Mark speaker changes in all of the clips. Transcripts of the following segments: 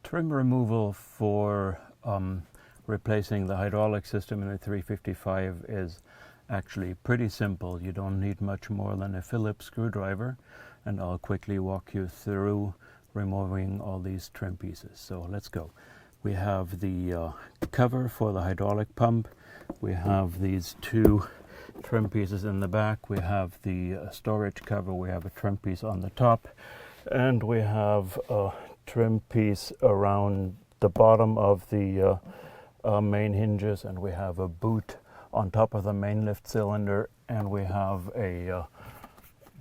Speaker 1: Trim removal for replacing the hydraulic system in a 355 is actually pretty simple. You don't need much more than a Phillips screwdriver, and I'll quickly walk you through removing all these trim pieces. So let's go. We have the cover for the hydraulic pump. We have these two trim pieces in the back. We have the storage cover. We have a trim piece on the top, and we have a trim piece around the bottom of the main hinges, and we have a boot on top of the main lift cylinder, and we have a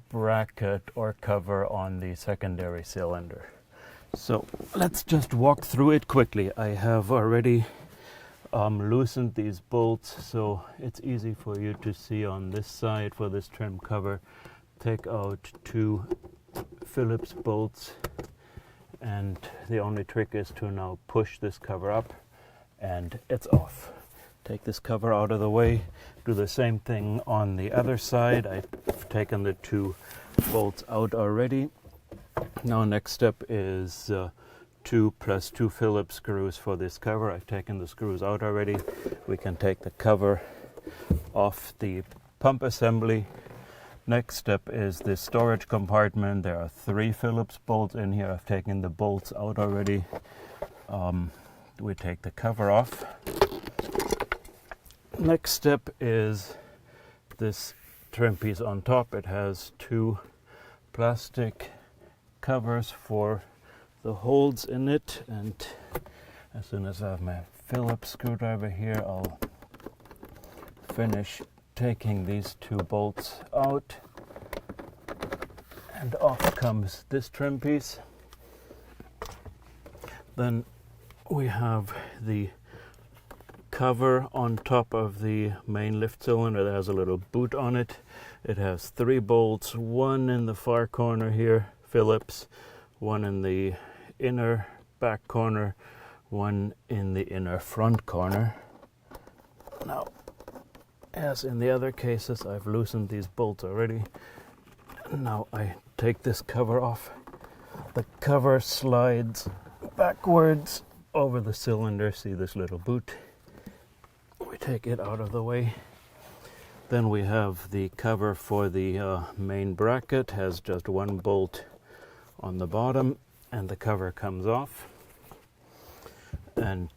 Speaker 1: bracket or cover on the secondary cylinder. So let's just walk through it quickly. I have already loosened these bolts, so it's easy for you to see on this side. For this trim cover, take out two Phillips bolts, and the only trick is to now push this cover up and it's off. Take this cover out of the way. Do the same thing on the other side. I've taken the two bolts out already. Now next step is 2 + 2 Phillips screws for this cover. I've taken the screws out already. We can take the cover off the pump assembly. Next step is the storage compartment. There are 3 Phillips bolts in here. I've taken the bolts out already. We take the cover off. Next step is this trim piece on top. It has 2 plastic covers for the holes in it, and as soon as I have my Phillips screwdriver here, I'll finish taking these 2 bolts out, and off comes this trim piece. Then we have the cover on top of the main lift cylinder that has a little boot on it. It has 3 bolts, 1 in the far corner here, Phillips, 1 in the inner back corner, 1 in the inner front corner. Now, as in the other cases, I've loosened these bolts already. Now I take this cover off. The cover slides backwards over the cylinder. See this little boot? We take it out of the way. Then we have the cover for the main bracket. Has just 1 bolt on the bottom, and the cover comes off. And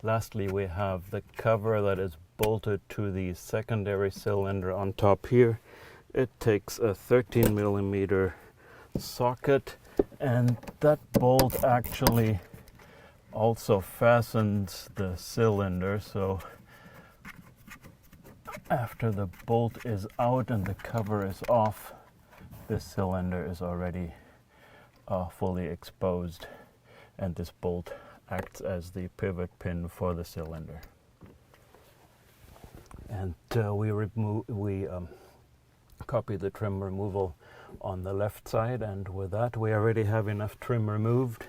Speaker 1: lastly, we have the cover that is bolted to the secondary cylinder on top here. It takes a 13mm socket, and that bolt actually also fastens the cylinder. So after the bolt is out and the cover is off, this cylinder is already fully exposed, and this bolt acts as the pivot pin for the cylinder. And we copy the trim removal on the left side, and with that we already have enough trim removed.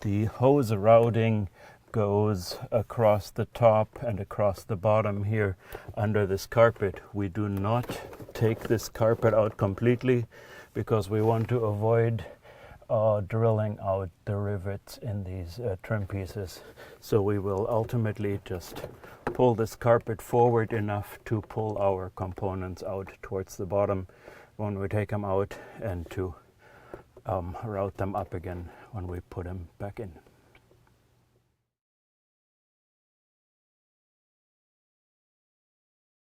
Speaker 1: The hose routing goes across the top and across the bottom here under this carpet. We do not take this carpet out completely because we want to avoid drilling out the rivets in these trim pieces. So we will ultimately just pull this carpet forward enough to pull our components out towards the bottom when we take them out, and to route them up again when we put them back in.